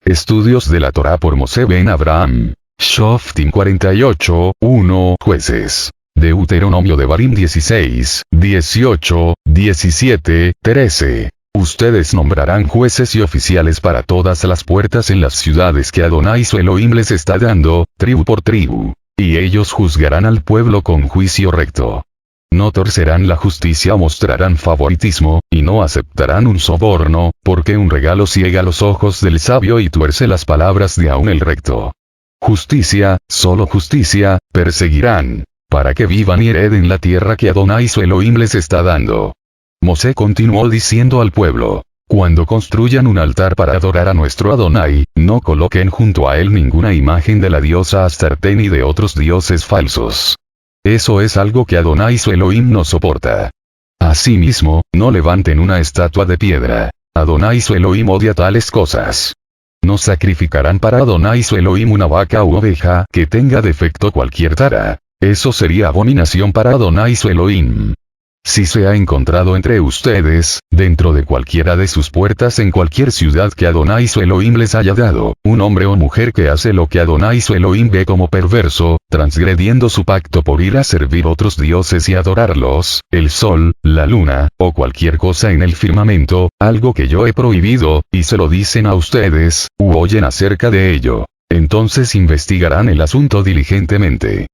Estudios de la Torá por Moshe ben Abraham. Shoftim 48, 1. Jueces. Deuteronomio de Barim 16, 18, 17, 13. Ustedes nombrarán jueces y oficiales para todas las puertas en las ciudades que Adonai su Elohim les está dando, tribu por tribu. Y ellos juzgarán al pueblo con juicio recto. No torcerán la justicia o mostrarán favoritismo, y no aceptarán un soborno, porque un regalo ciega los ojos del sabio y tuerce las palabras de aún el recto. Justicia, solo justicia, perseguirán, para que vivan y hereden la tierra que Adonai su Elohim les está dando. Mosé continuó diciendo al pueblo: cuando construyan un altar para adorar a nuestro Adonai, no coloquen junto a él ninguna imagen de la diosa Astarte ni de otros dioses falsos. Eso es algo que Adonai su Elohim no soporta. Asimismo, no levanten una estatua de piedra. Adonai su Elohim odia tales cosas. No sacrificarán para Adonai su Elohim una vaca u oveja que tenga defecto cualquier tara. Eso sería abominación para Adonai su Elohim. Si se ha encontrado entre ustedes, dentro de cualquiera de sus puertas en cualquier ciudad que Adonai su Elohim les haya dado, un hombre o mujer que hace lo que Adonai su Elohim ve como perverso, transgrediendo su pacto por ir a servir otros dioses y adorarlos, el sol, la luna, o cualquier cosa en el firmamento, algo que yo he prohibido, y se lo dicen a ustedes, u oyen acerca de ello, entonces investigarán el asunto diligentemente.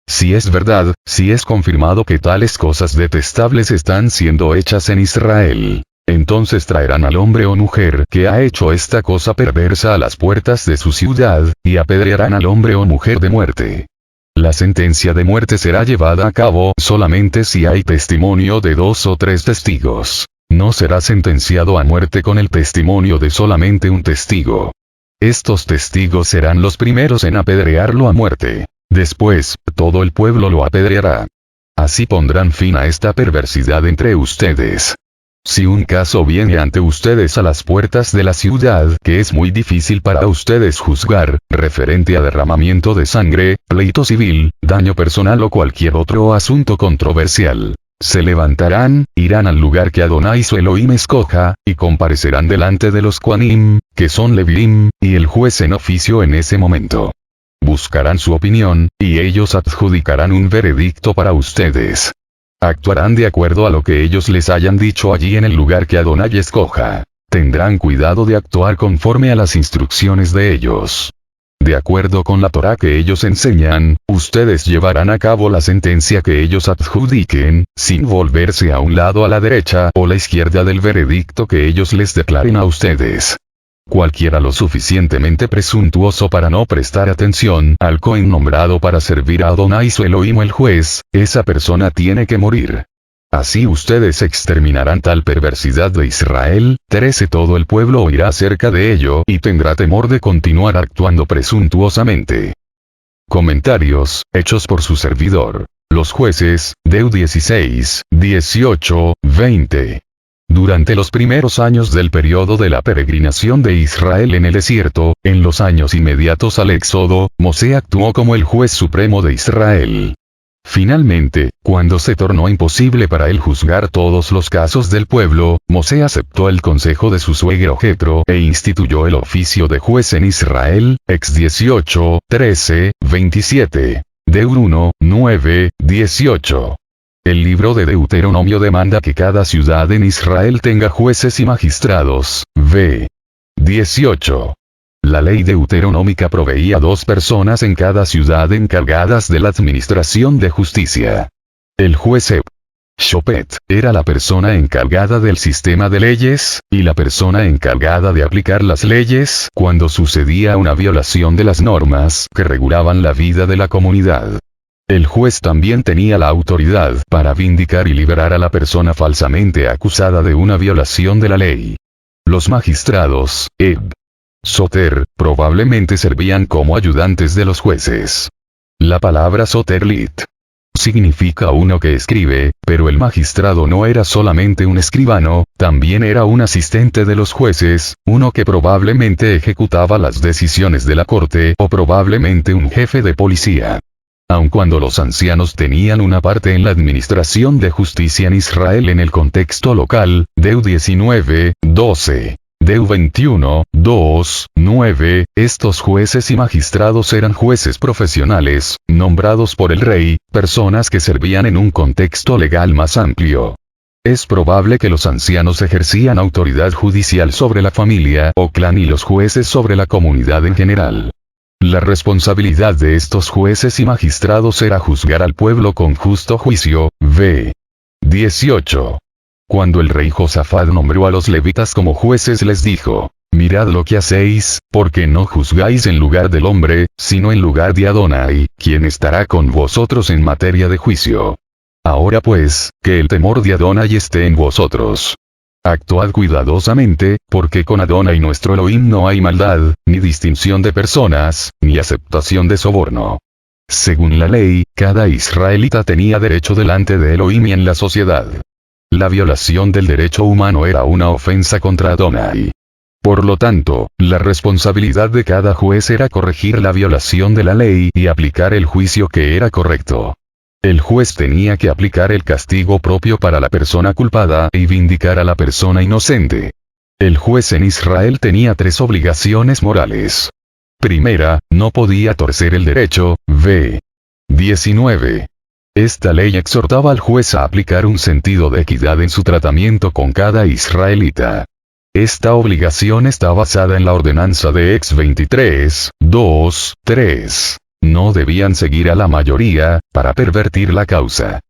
Si es verdad, si es confirmado que tales cosas detestables están siendo hechas en Israel, entonces traerán al hombre o mujer que ha hecho esta cosa perversa a las puertas de su ciudad, y apedrearán al hombre o mujer de muerte. La sentencia de muerte será llevada a cabo solamente si hay testimonio de 2 o 3 testigos. No será sentenciado a muerte con el testimonio de solamente un testigo. Estos testigos serán los primeros en apedrearlo a muerte. Después, todo el pueblo lo apedreará. Así pondrán fin a esta perversidad entre ustedes. Si un caso viene ante ustedes a las puertas de la ciudad que es muy difícil para ustedes juzgar, referente a derramamiento de sangre, pleito civil, daño personal o cualquier otro asunto controversial, se levantarán, irán al lugar que Adonai su Elohim escoja, y comparecerán delante de los Kohanim, que son Leviim, y el juez en oficio en ese momento. Buscarán su opinión, y ellos adjudicarán un veredicto para ustedes. Actuarán de acuerdo a lo que ellos les hayan dicho allí en el lugar que Adonai escoja. Tendrán cuidado de actuar conforme a las instrucciones de ellos. De acuerdo con la Torá que ellos enseñan, ustedes llevarán a cabo la sentencia que ellos adjudiquen, sin volverse a un lado a la derecha o la izquierda del veredicto que ellos les declaren a ustedes. Cualquiera lo suficientemente presuntuoso para no prestar atención al Cohen nombrado para servir a Adonai su Elohim el juez, esa persona tiene que morir. Así ustedes exterminarán tal perversidad de Israel. 13 Todo el pueblo oirá acerca de ello y tendrá temor de continuar actuando presuntuosamente. Comentarios, hechos por su servidor. Los jueces, Deut 16, 18, 20. Durante los primeros años del periodo de la peregrinación de Israel en el desierto, en los años inmediatos al éxodo, Mosé actuó como el juez supremo de Israel. Finalmente, cuando se tornó imposible para él juzgar todos los casos del pueblo, Mosé aceptó el consejo de su suegro Jetro e instituyó el oficio de juez en Israel, Ex 18, 13, 27. Deut 1, 9, 18. El libro de Deuteronomio demanda que cada ciudad en Israel tenga jueces y magistrados. V. 18. La ley deuteronómica proveía 2 personas en cada ciudad encargadas de la administración de justicia. El juez Shopet era la persona encargada del sistema de leyes, y la persona encargada de aplicar las leyes cuando sucedía una violación de las normas que regulaban la vida de la comunidad. El juez también tenía la autoridad para vindicar y liberar a la persona falsamente acusada de una violación de la ley. Los magistrados, Soter, probablemente servían como ayudantes de los jueces. La palabra Soterlit significa uno que escribe, pero el magistrado no era solamente un escribano, también era un asistente de los jueces, uno que probablemente ejecutaba las decisiones de la corte o probablemente un jefe de policía. Aun cuando los ancianos tenían una parte en la administración de justicia en Israel en el contexto local, Deut 19, 12. Deu 21, 2, 9, estos jueces y magistrados eran jueces profesionales, nombrados por el rey, personas que servían en un contexto legal más amplio. Es probable que los ancianos ejercían autoridad judicial sobre la familia o clan y los jueces sobre la comunidad en general. La responsabilidad de estos jueces y magistrados era juzgar al pueblo con justo juicio. V. 18. Cuando el rey Josafat nombró a los levitas como jueces les dijo: mirad lo que hacéis, porque no juzgáis en lugar del hombre, sino en lugar de Adonai, quien estará con vosotros en materia de juicio. Ahora pues, que el temor de Adonai esté en vosotros. Actuad cuidadosamente, porque con Adonai nuestro Elohim no hay maldad, ni distinción de personas, ni aceptación de soborno. Según la ley, cada israelita tenía derecho delante de Elohim y en la sociedad. La violación del derecho humano era una ofensa contra Adonai. Por lo tanto, la responsabilidad de cada juez era corregir la violación de la ley y aplicar el juicio que era correcto. El juez tenía que aplicar el castigo propio para la persona culpada y vindicar a la persona inocente. El juez en Israel tenía 3 obligaciones morales. Primera, no podía torcer el derecho. V. 19. Esta ley exhortaba al juez a aplicar un sentido de equidad en su tratamiento con cada israelita. Esta obligación está basada en la ordenanza de Ex 23, 2, 3. No debían seguir a la mayoría, para pervertir la causa.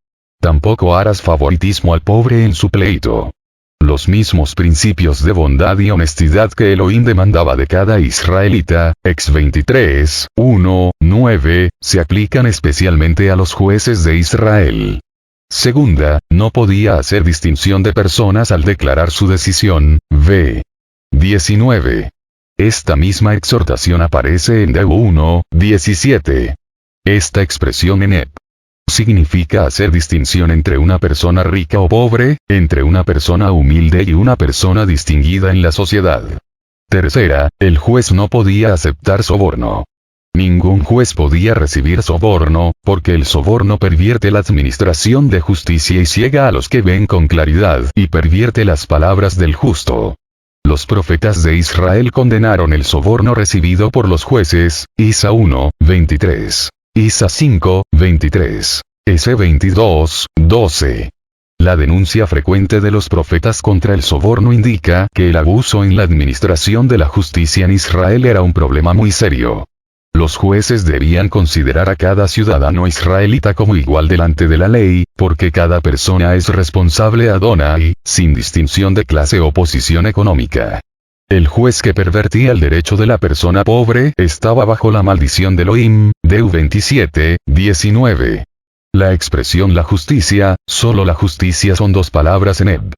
Tampoco harás favoritismo al pobre en su pleito. Los mismos principios de bondad y honestidad que Elohim demandaba de cada israelita, Ex 23, 1, 9, se aplican especialmente a los jueces de Israel. Segunda, no podía hacer distinción de personas al declarar su decisión. V. 19. Esta misma exhortación aparece en Deu 1, 17. Esta expresión en Ep significa hacer distinción entre una persona rica o pobre, entre una persona humilde y una persona distinguida en la sociedad. Tercera, el juez no podía aceptar soborno. Ningún juez podía recibir soborno, porque el soborno pervierte la administración de justicia y ciega a los que ven con claridad y pervierte las palabras del justo. Los profetas de Israel condenaron el soborno recibido por los jueces, Isa 1, 23. Isa 5, 23. S 22, 12. La denuncia frecuente de los profetas contra el soborno indica que el abuso en la administración de la justicia en Israel era un problema muy serio. Los jueces debían considerar a cada ciudadano israelita como igual delante de la ley, porque cada persona es responsable a Adonai, sin distinción de clase o posición económica. El juez que pervertía el derecho de la persona pobre estaba bajo la maldición de Elohim, Deu 27, 19. La expresión la justicia, solo la justicia son 2 palabras en Eb,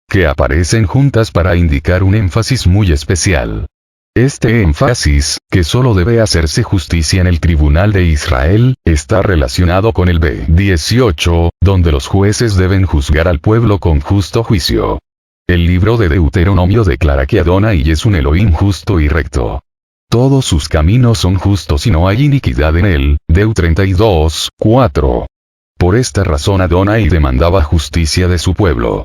que aparecen juntas para indicar un énfasis muy especial. Este énfasis, que solo debe hacerse justicia en el tribunal de Israel, está relacionado con el B 18, donde los jueces deben juzgar al pueblo con justo juicio. El libro de Deuteronomio declara que Adonai es un Elohim justo y recto. Todos sus caminos son justos y no hay iniquidad en él. Deu 32, 4. Por esta razón Adonai demandaba justicia de su pueblo.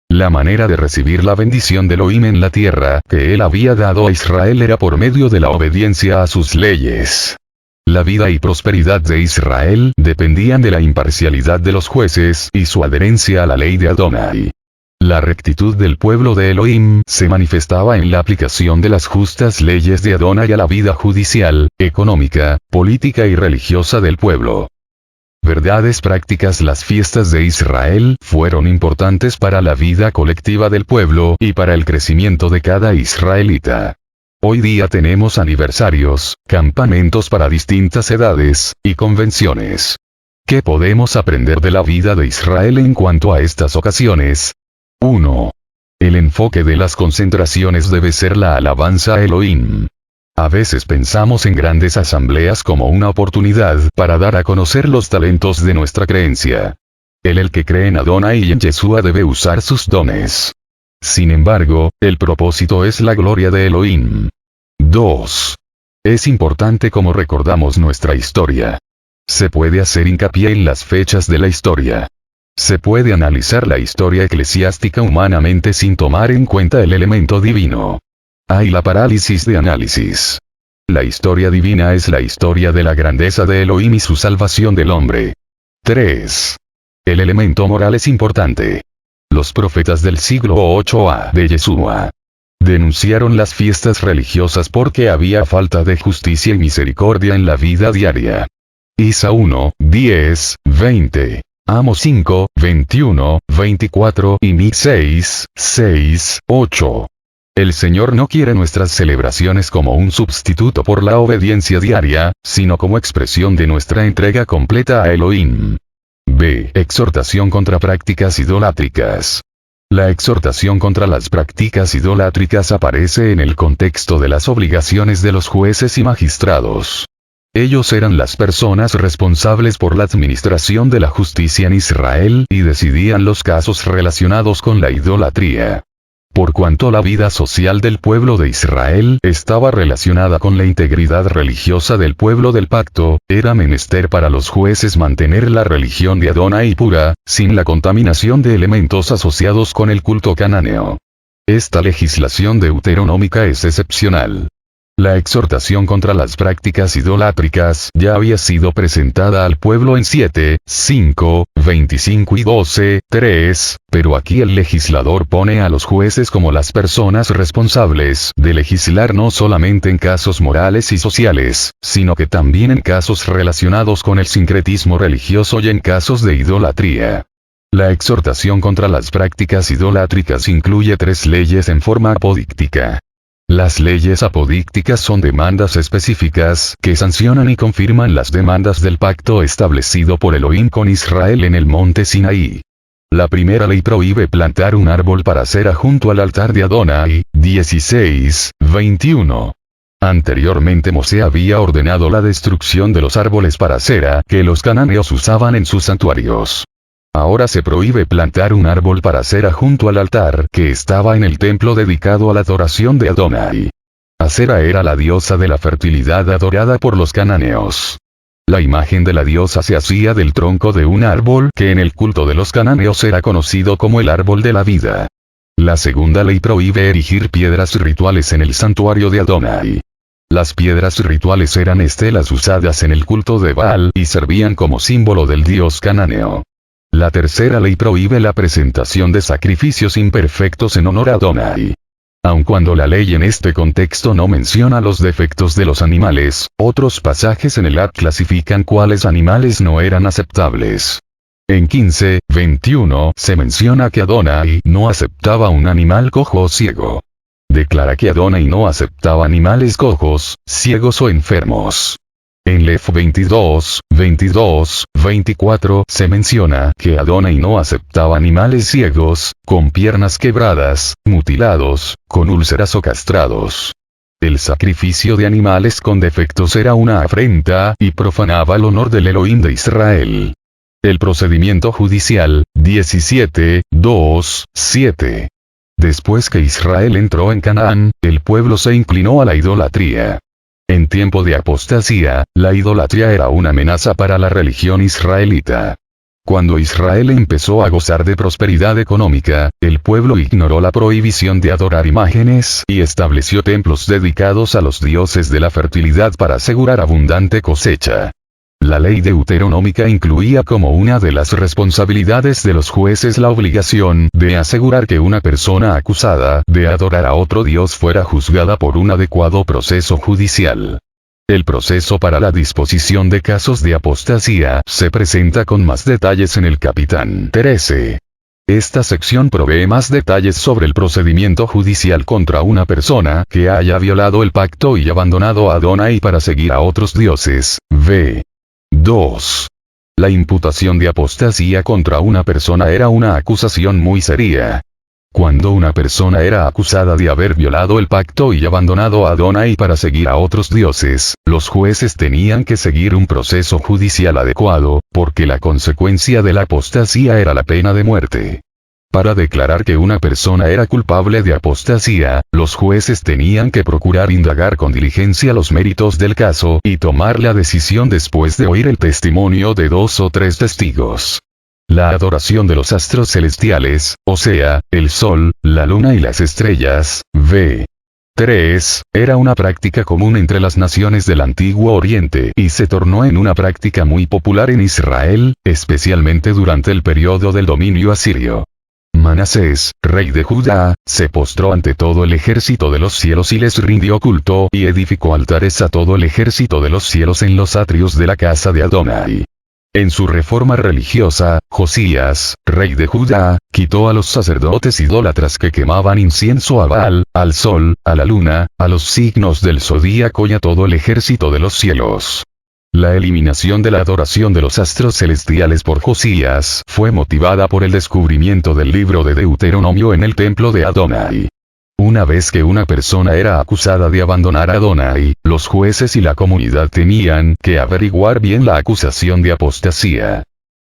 La manera de recibir la bendición de Elohim en la tierra que él había dado a Israel era por medio de la obediencia a sus leyes. La vida y prosperidad de Israel dependían de la imparcialidad de los jueces y su adherencia a la ley de Adonai. La rectitud del pueblo de Elohim se manifestaba en la aplicación de las justas leyes de Adonai a la vida judicial, económica, política y religiosa del pueblo. Verdades prácticas. Las fiestas de Israel fueron importantes para la vida colectiva del pueblo y para el crecimiento de cada israelita. Hoy día tenemos aniversarios, campamentos para distintas edades, y convenciones. ¿Qué podemos aprender de la vida de Israel en cuanto a estas ocasiones? 1. El enfoque de las concentraciones debe ser la alabanza a Elohim. A veces pensamos en grandes asambleas como una oportunidad para dar a conocer los talentos de nuestra creencia. El que cree en Adonai y en Yeshua debe usar sus dones. Sin embargo, el propósito es la gloria de Elohim. 2. Es importante cómo recordamos nuestra historia. Se puede hacer hincapié en las fechas de la historia. Se puede analizar la historia eclesiástica humanamente sin tomar en cuenta el elemento divino. Hay la parálisis de análisis. La historia divina es la historia de la grandeza de Elohim y su salvación del hombre. 3. El elemento moral es importante. Los profetas del siglo 8 de Yeshua denunciaron las fiestas religiosas porque había falta de justicia y misericordia en la vida diaria. Isa 1, 10, 20. Amos 5, 21, 24 y Mic 6, 6, 8. El Señor no quiere nuestras celebraciones como un sustituto por la obediencia diaria, sino como expresión de nuestra entrega completa a Elohim. B. Exhortación contra prácticas idolátricas. La exhortación contra las prácticas idolátricas aparece en el contexto de las obligaciones de los jueces y magistrados. Ellos eran las personas responsables por la administración de la justicia en Israel y decidían los casos relacionados con la idolatría. Por cuanto la vida social del pueblo de Israel estaba relacionada con la integridad religiosa del pueblo del pacto, era menester para los jueces mantener la religión de Adonai pura, sin la contaminación de elementos asociados con el culto cananeo. Esta legislación deuteronómica es excepcional. La exhortación contra las prácticas idolátricas ya había sido presentada al pueblo en 7, 5, 25 y 12, 3, pero aquí el legislador pone a los jueces como las personas responsables de legislar no solamente en casos morales y sociales, sino que también en casos relacionados con el sincretismo religioso y en casos de idolatría. La exhortación contra las prácticas idolátricas incluye 3 leyes en forma apodíctica. Las leyes apodícticas son demandas específicas que sancionan y confirman las demandas del pacto establecido por Elohim con Israel en el monte Sinaí. La primera ley prohíbe plantar un árbol para cera junto al altar de Adonai, 16, 21. Anteriormente Mosé había ordenado la destrucción de los árboles para cera que los cananeos usaban en sus santuarios. Ahora se prohíbe plantar un árbol para cera junto al altar que estaba en el templo dedicado a la adoración de Adonai. Acera era la diosa de la fertilidad adorada por los cananeos. La imagen de la diosa se hacía del tronco de un árbol que en el culto de los cananeos era conocido como el árbol de la vida. La segunda ley prohíbe erigir piedras rituales en el santuario de Adonai. Las piedras rituales eran estelas usadas en el culto de Baal y servían como símbolo del dios cananeo. La tercera ley prohíbe la presentación de sacrificios imperfectos en honor a Adonai. Aun cuando la ley en este contexto no menciona los defectos de los animales, otros pasajes en el Ad clasifican cuáles animales no eran aceptables. En 15, 21 se menciona que Adonai no aceptaba un animal cojo o ciego. Declara que Adonai no aceptaba animales cojos, ciegos o enfermos. En Lef 22, 22, 24 se menciona que Adonai no aceptaba animales ciegos, con piernas quebradas, mutilados, con úlceras o castrados. El sacrificio de animales con defectos era una afrenta y profanaba el honor del Elohim de Israel. El procedimiento judicial, 17, 2, 7. Después que Israel entró en Canaán, el pueblo se inclinó a la idolatría. En tiempo de apostasía, la idolatría era una amenaza para la religión israelita. Cuando Israel empezó a gozar de prosperidad económica, el pueblo ignoró la prohibición de adorar imágenes y estableció templos dedicados a los dioses de la fertilidad para asegurar abundante cosecha. La ley deuteronómica incluía como una de las responsabilidades de los jueces la obligación de asegurar que una persona acusada de adorar a otro dios fuera juzgada por un adecuado proceso judicial. El proceso para la disposición de casos de apostasía se presenta con más detalles en el capítulo 13. Esta sección provee más detalles sobre el procedimiento judicial contra una persona que haya violado el pacto y abandonado a Adonai para seguir a otros dioses. V. 2. La imputación de apostasía contra una persona era una acusación muy seria. Cuando una persona era acusada de haber violado el pacto y abandonado a Adonai para seguir a otros dioses, los jueces tenían que seguir un proceso judicial adecuado, porque la consecuencia de la apostasía era la pena de muerte. Para declarar que una persona era culpable de apostasía, los jueces tenían que procurar indagar con diligencia los méritos del caso y tomar la decisión después de oír el testimonio de 2 o 3 testigos. La adoración de los astros celestiales, o sea, el sol, la luna y las estrellas, v. 3, era una práctica común entre las naciones del Antiguo Oriente y se tornó en una práctica muy popular en Israel, especialmente durante el periodo del dominio asirio. Manasés, rey de Judá, se postró ante todo el ejército de los cielos y les rindió culto y edificó altares a todo el ejército de los cielos en los atrios de la casa de Adonai. En su reforma religiosa, Josías, rey de Judá, quitó a los sacerdotes idólatras que quemaban incienso a Baal, al sol, a la luna, a los signos del zodíaco y a todo el ejército de los cielos. La eliminación de la adoración de los astros celestiales por Josías fue motivada por el descubrimiento del libro de Deuteronomio en el templo de Adonai. Una vez que una persona era acusada de abandonar a Adonai, los jueces y la comunidad tenían que averiguar bien la acusación de apostasía.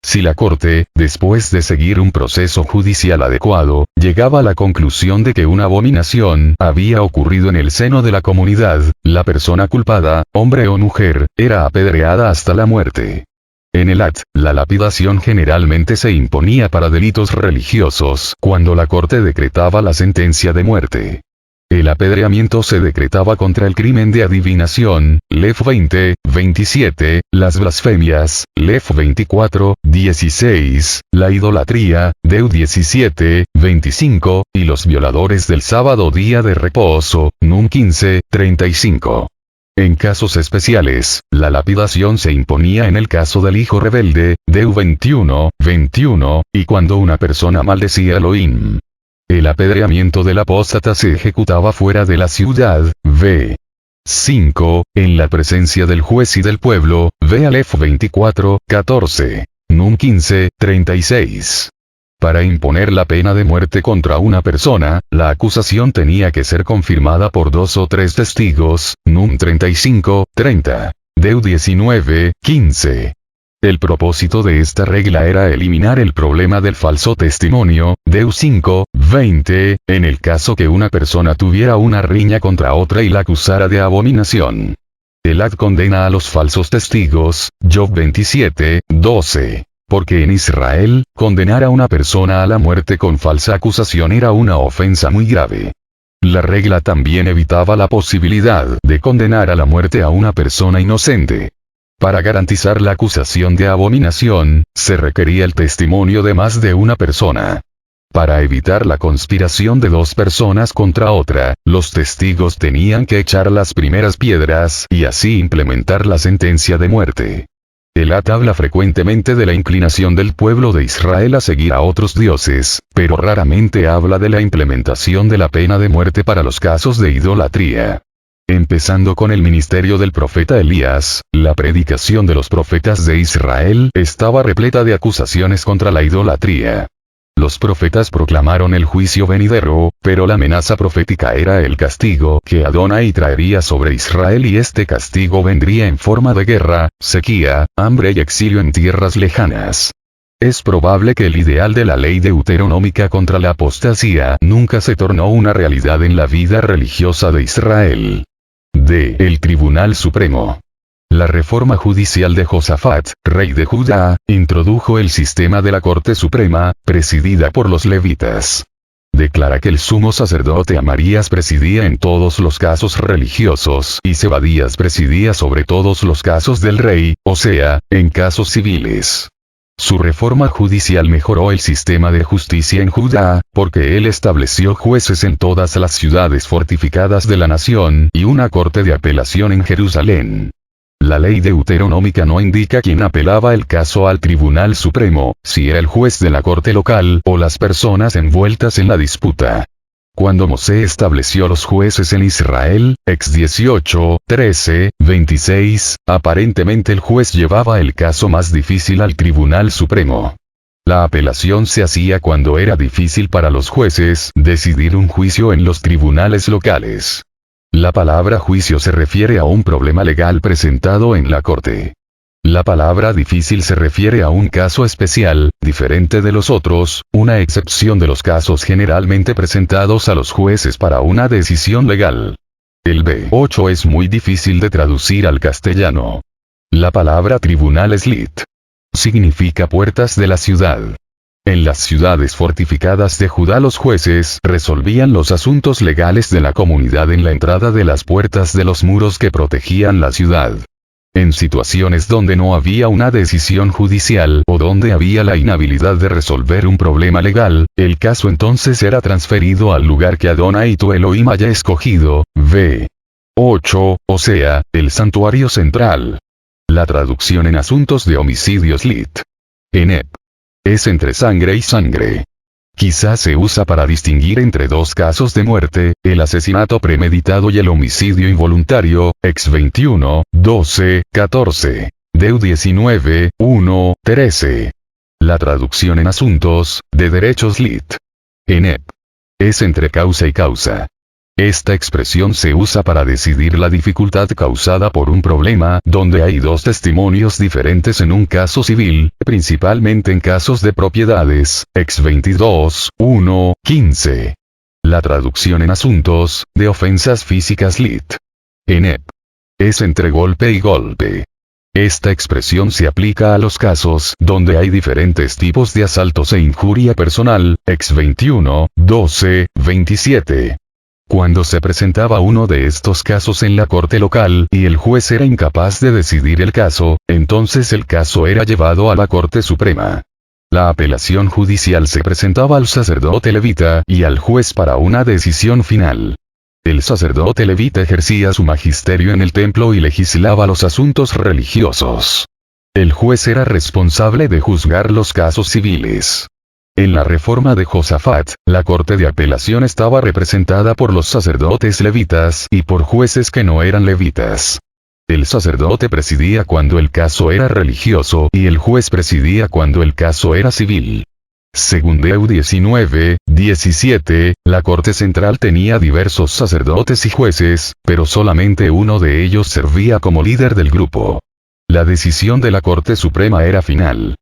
Si la corte, después de seguir un proceso judicial adecuado, llegaba a la conclusión de que una abominación había ocurrido en el seno de la comunidad, la persona culpada, hombre o mujer, era apedreada hasta la muerte. En el At, la lapidación generalmente se imponía para delitos religiosos cuando la corte decretaba la sentencia de muerte. El apedreamiento se decretaba contra el crimen de adivinación, Lev 20, 27, las blasfemias, Lev 24, 16, la idolatría, Deut 17, 25, y los violadores del sábado día de reposo, Num 15, 35. En casos especiales, la lapidación se imponía en el caso del hijo rebelde, Deut 21, 21, y cuando una persona maldecía a Elohim. El apedreamiento del apóstata se ejecutaba fuera de la ciudad, v. 5, en la presencia del juez y del pueblo, v. Aleph 24, 14, Num 15, 36. Para imponer la pena de muerte contra una persona, la acusación tenía que ser confirmada por 2 o 3 testigos, Num 35, 30, Deut 19, 15. El propósito de esta regla era eliminar el problema del falso testimonio, Deut 5, 20, en el caso que una persona tuviera una riña contra otra y la acusara de abominación. El Ad condena a los falsos testigos, Job 27, 12. Porque en Israel, condenar a una persona a la muerte con falsa acusación era una ofensa muy grave. La regla también evitaba la posibilidad de condenar a la muerte a una persona inocente. Para garantizar la acusación de abominación, se requería el testimonio de más de una persona. Para evitar la conspiración de 2 personas contra otra, los testigos tenían que echar las primeras piedras y así implementar la sentencia de muerte. El At habla frecuentemente de la inclinación del pueblo de Israel a seguir a otros dioses, pero raramente habla de la implementación de la pena de muerte para los casos de idolatría. Empezando con el ministerio del profeta Elías, la predicación de los profetas de Israel estaba repleta de acusaciones contra la idolatría. Los profetas proclamaron el juicio venidero, pero la amenaza profética era el castigo que Adonai traería sobre Israel y este castigo vendría en forma de guerra, sequía, hambre y exilio en tierras lejanas. Es probable que el ideal de la ley deuteronómica contra la apostasía nunca se tornó una realidad en la vida religiosa de Israel. El Tribunal Supremo. La reforma judicial de Josafat, rey de Judá, introdujo el sistema de la Corte Suprema, presidida por los levitas. Declara que el sumo sacerdote Amarías presidía en todos los casos religiosos y Zebadías presidía sobre todos los casos del rey, o sea, en casos civiles. Su reforma judicial mejoró el sistema de justicia en Judá, porque él estableció jueces en todas las ciudades fortificadas de la nación y una corte de apelación en Jerusalén. La ley deuteronómica no indica quién apelaba el caso al Tribunal Supremo, si era el juez de la corte local o las personas envueltas en la disputa. Cuando Mosé estableció los jueces en Israel, Ex 18, 13, 26, aparentemente el juez llevaba el caso más difícil al Tribunal Supremo. La apelación se hacía cuando era difícil para los jueces decidir un juicio en los tribunales locales. La palabra juicio se refiere a un problema legal presentado en la corte. La palabra difícil se refiere a un caso especial, diferente de los otros, una excepción de los casos generalmente presentados a los jueces para una decisión legal. El B8 es muy difícil de traducir al castellano. La palabra tribunal es lit. Significa puertas de la ciudad. En las ciudades fortificadas de Judá los jueces resolvían los asuntos legales de la comunidad en la entrada de las puertas de los muros que protegían la ciudad. En situaciones donde no había una decisión judicial o donde había la inhabilidad de resolver un problema legal, el caso entonces era transferido al lugar que Adonai tu Elohim haya escogido, v. 8, o sea, el santuario central. La traducción en asuntos de homicidios lit. Enep. Es entre sangre y sangre. Quizás se usa para distinguir entre dos casos de muerte, el asesinato premeditado y el homicidio involuntario, ex 21, 12, 14. Deu 19, 1, 13. La traducción en asuntos de derechos lit. Enep. Es entre causa y causa. Esta expresión se usa para decidir la dificultad causada por un problema donde hay dos testimonios diferentes en un caso civil, principalmente en casos de propiedades, ex 22, 1, 15. La traducción en asuntos de ofensas físicas lit. Enep. Es entre golpe y golpe. Esta expresión se aplica a los casos donde hay diferentes tipos de asaltos e injuria personal, ex 21, 12, 27. Cuando se presentaba uno de estos casos en la corte local y el juez era incapaz de decidir el caso, entonces el caso era llevado a la Corte Suprema. La apelación judicial se presentaba al sacerdote levita y al juez para una decisión final. El sacerdote levita ejercía su magisterio en el templo y legislaba los asuntos religiosos. El juez era responsable de juzgar los casos civiles. En la reforma de Josafat, la corte de apelación estaba representada por los sacerdotes levitas y por jueces que no eran levitas. El sacerdote presidía cuando el caso era religioso y el juez presidía cuando el caso era civil. Según Deu 19, 17, la corte central tenía diversos sacerdotes y jueces, pero solamente uno de ellos servía como líder del grupo. La decisión de la Corte Suprema era final.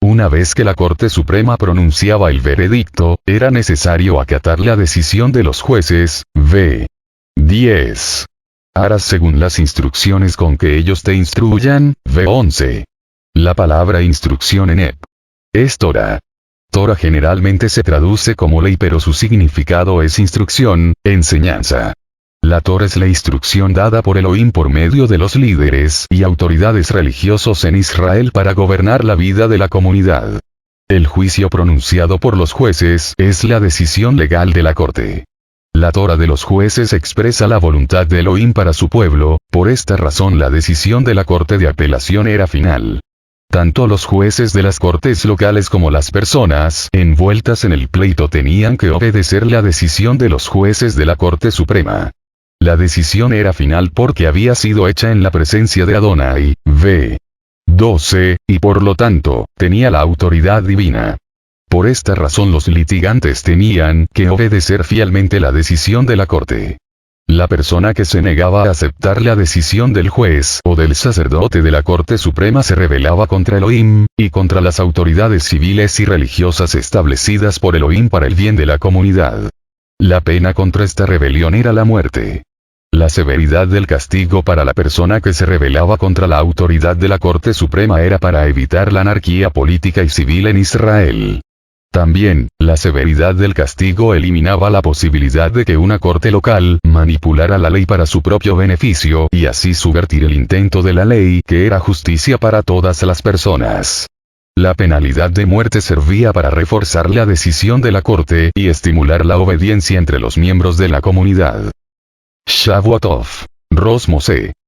Una vez que la Corte Suprema pronunciaba el veredicto, era necesario acatar la decisión de los jueces, v. 10. Harás según las instrucciones con que ellos te instruyan, v. 11. La palabra instrucción en Enep es Torah. Torah generalmente se traduce como ley, pero su significado es instrucción, enseñanza. La Torah es la instrucción dada por Elohim por medio de los líderes y autoridades religiosos en Israel para gobernar la vida de la comunidad. El juicio pronunciado por los jueces es la decisión legal de la corte. La Torah de los jueces expresa la voluntad de Elohim para su pueblo, por esta razón la decisión de la corte de apelación era final. Tanto los jueces de las cortes locales como las personas envueltas en el pleito tenían que obedecer la decisión de los jueces de la Corte Suprema. La decisión era final porque había sido hecha en la presencia de Adonai, v. 12, y por lo tanto, tenía la autoridad divina. Por esta razón los litigantes tenían que obedecer fielmente la decisión de la corte. La persona que se negaba a aceptar la decisión del juez o del sacerdote de la Corte Suprema se rebelaba contra Elohim, y contra las autoridades civiles y religiosas establecidas por Elohim para el bien de la comunidad. La pena contra esta rebelión era la muerte. La severidad del castigo para la persona que se rebelaba contra la autoridad de la Corte Suprema era para evitar la anarquía política y civil en Israel. También, la severidad del castigo eliminaba la posibilidad de que una corte local manipulara la ley para su propio beneficio y así subvertir el intento de la ley que era justicia para todas las personas. La penalidad de muerte servía para reforzar la decisión de la corte y estimular la obediencia entre los miembros de la comunidad. Shavuot Tov. Ros Mosé.